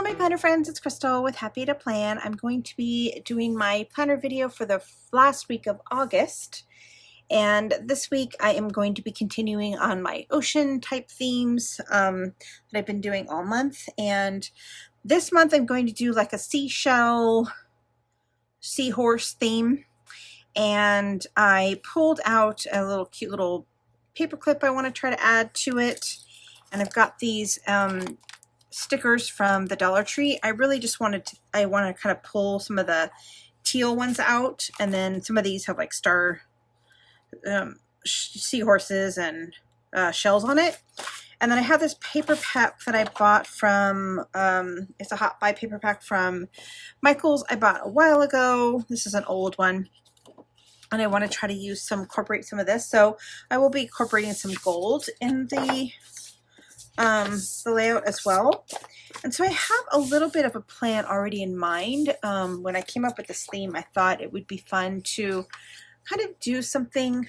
my planner friends, it's Crystal with Happy to Plan. I'm going to be doing my planner video for the last week of August. And this week I am going to be continuing on my ocean type themes that I've been doing all month. And this month I'm going to do like a seashell, seahorse theme. And I pulled out a little cute little paper clip I want to try to add to it. And I've got these stickers from the Dollar Tree. I really just wanted to, I want to kind of pull some of the teal ones out, and then some of these have like star seahorses and shells on it. And then I have this paper pack that I bought from, it's a Hot Buy paper pack from Michael's I bought a while ago. This is an old one. And I want to try to incorporate some of this. So I will be incorporating some gold in the layout as well. And so I have a little bit of a plan already in mind. When I came up with this theme, I thought it would be fun to kind of do something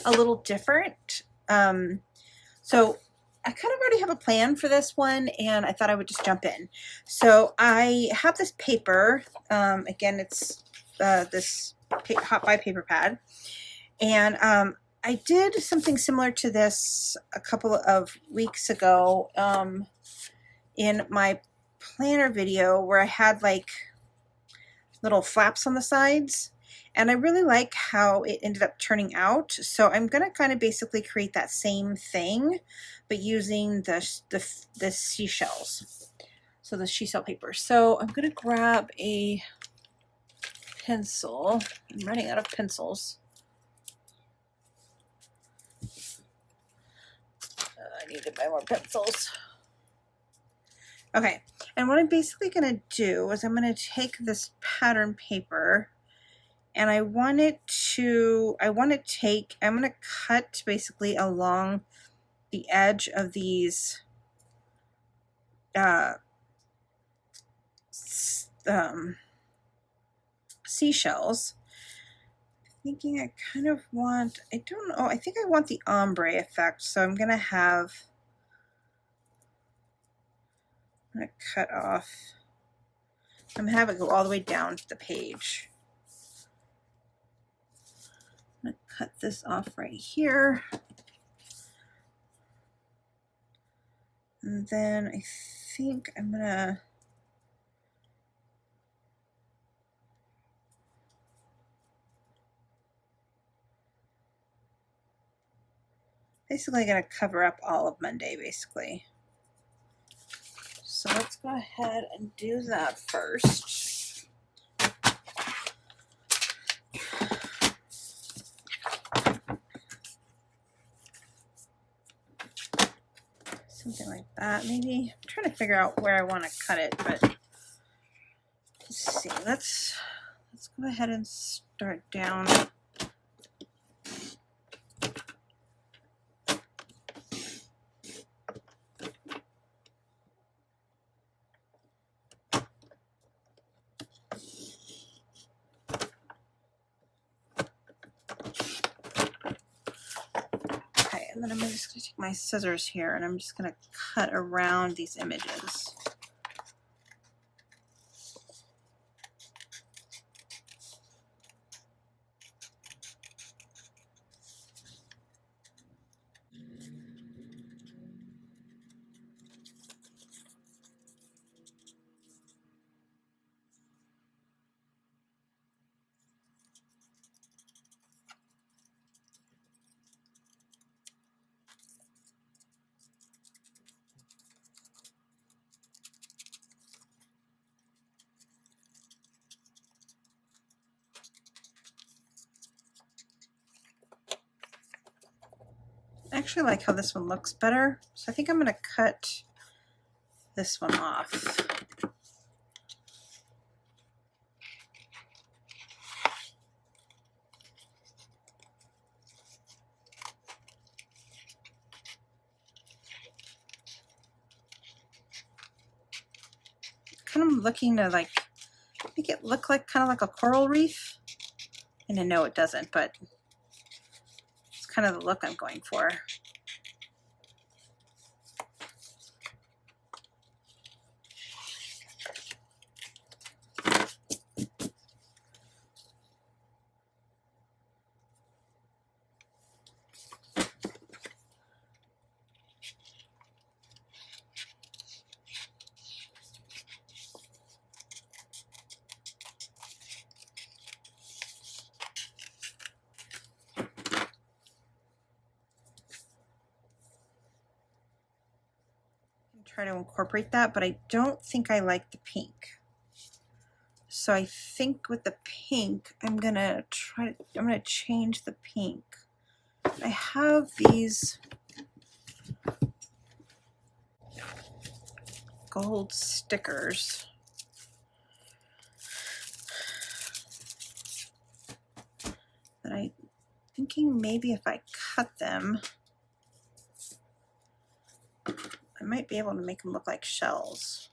a little different. So I kind of already have a plan for this one, and I thought I would just jump in. So I have this paper. Again, it's this Hot Buy paper pad. And I did something similar to this a couple of weeks ago in my planner video, where I had like little flaps on the sides, and I really like how it ended up turning out. So I'm going to kind of basically create that same thing, but using the seashells, so the seashell paper. So I'm going to grab a pencil. I'm running out of pencils. I need to buy more pencils. Okay, and what I'm basically going to do is I'm going to take this pattern paper, and I'm going to cut basically along the edge of these seashells. Thinking I kind of want, I don't know, I think I want the ombre effect, so I'm gonna cut off, I'm gonna have it go all the way down to the page. I'm gonna cut this off right here, and then I think I'm gonna basically going to cover up all of Monday, basically. So let's go ahead and do that first. Something like that, maybe. I'm trying to figure out where I want to cut it, but let's see. Let's go ahead and start down. And then I'm just going to take my scissors here, and I'm just going to cut around these images. I actually like how this one looks better, so I think I'm going to cut this one off. Kind of looking to like make it look like kind of like a coral reef. And I know it doesn't, but it's kind of the look I'm going for. Try to incorporate that, but I don't think I like the pink. So I think with the pink, I'm gonna change the pink. I have these gold stickers. That I'm thinking maybe if I cut them, I might be able to make them look like shells.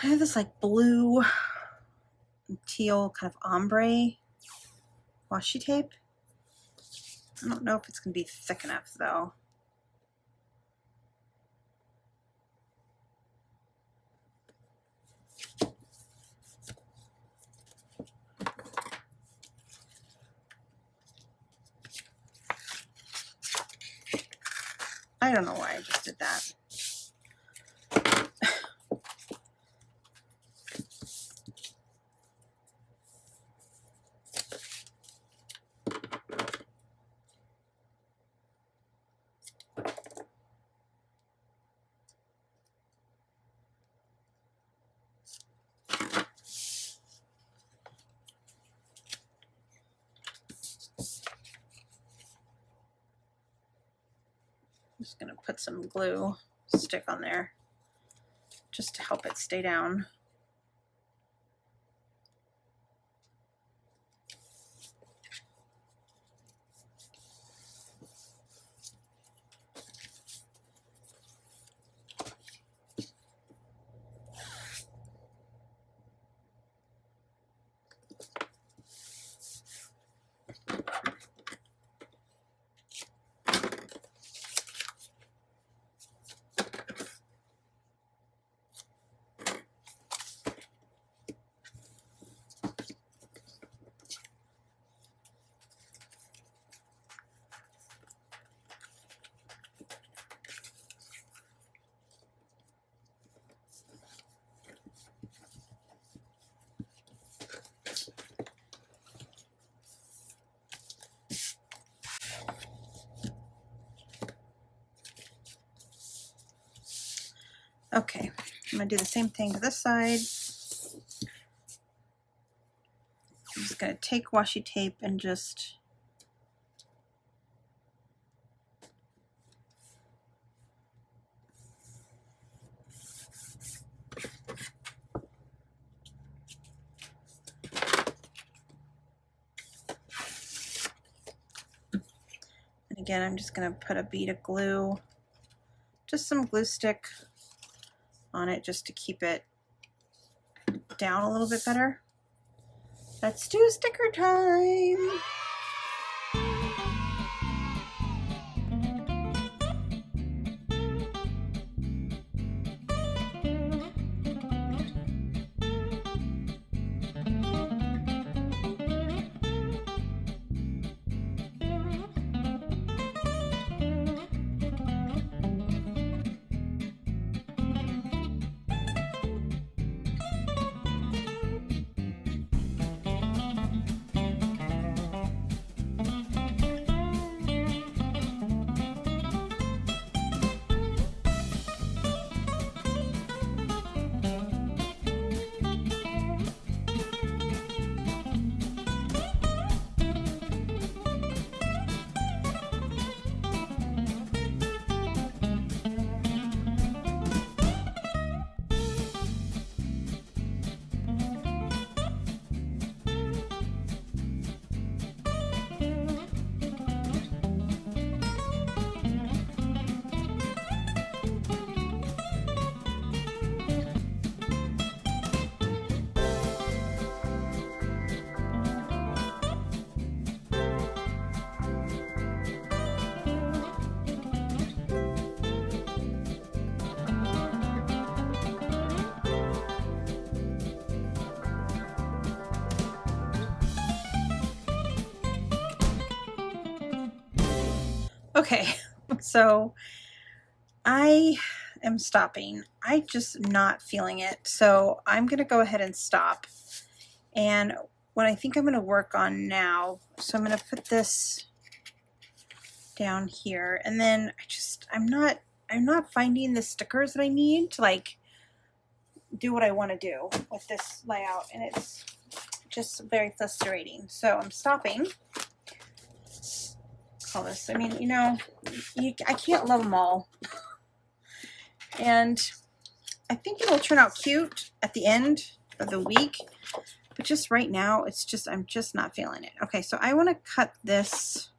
I have this like blue and teal kind of ombre washi tape. I don't know if it's going to be thick enough though. I don't know why I just did that. I'm just going to put some glue stick on there just to help it stay down. Okay, I'm going to do the same thing to this side. I'm just going to take washi tape and just and again, I'm just going to put a bead of glue, just some glue stick on it just to keep it down a little bit better. Let's do sticker time. Okay, so I am stopping. I'm just not feeling it. So I'm going to go ahead and stop. And what I think I'm going to work on now, so I'm going to put this down here, and then I'm not finding the stickers that I need to like do what I want to do with this layout, and it's just very frustrating. So I'm stopping. All this, I mean, you know, I can't love them all. And I think it'll turn out cute at the end of the week, but just right now, I'm just not feeling it. Okay, so I want to cut this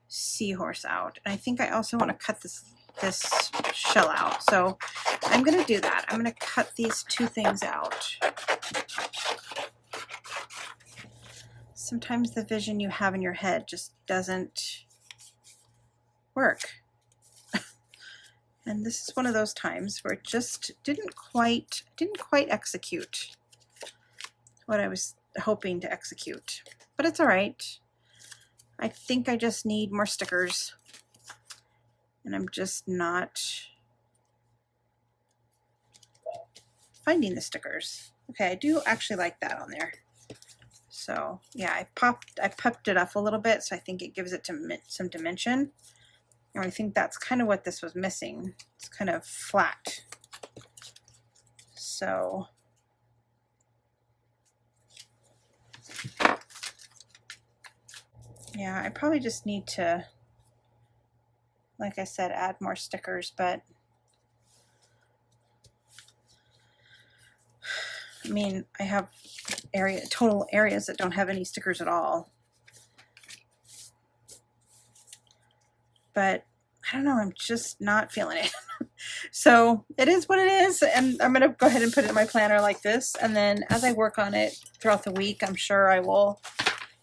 seahorse out, and I think I also want to cut this shell out. So I'm going to do that. I'm going to cut these two things out. Sometimes the vision you have in your head just doesn't work. And this is one of those times where it just didn't quite execute what I was hoping to execute. But it's all right. I think I just need more stickers. And I'm just not finding the stickers. Okay, I do actually like that on there. So yeah, I popped it up a little bit, so I think it gives it some dimension. And I think that's kind of what this was missing. It's kind of flat. So yeah, I probably just need to, like I said, add more stickers, but I mean, I have total areas that don't have any stickers at all. But I don't know, I'm just not feeling it. So it is what it is, and I'm gonna go ahead and put it in my planner like this, and then as I work on it throughout the week, I'm sure I will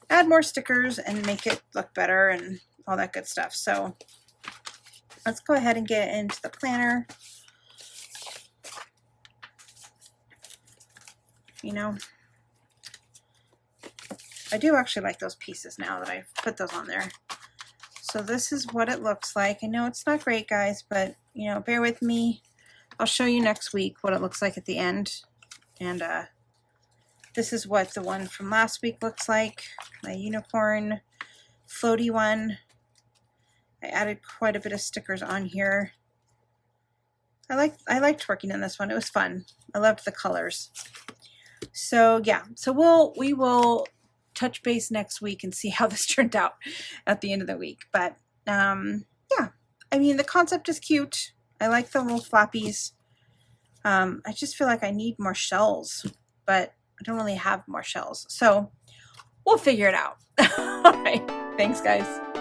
add more stickers and make it look better and all that good stuff. So let's go ahead and get into the planner. You know, I do actually like those pieces now that I've put those on there. So this is what it looks like. I know it's not great, guys, but you know, bear with me. I'll show you next week what it looks like at the end. And this is what the one from last week looks like. My unicorn floaty one. I added quite a bit of stickers on here. I liked working on this one. It was fun. I loved the colors. So yeah, so we will touch base next week and see how this turned out at the end of the week. But yeah, I mean, the concept is cute. I like the little flappies. I just feel like I need more shells, but I don't really have more shells. So we'll figure it out. All right. Thanks, guys.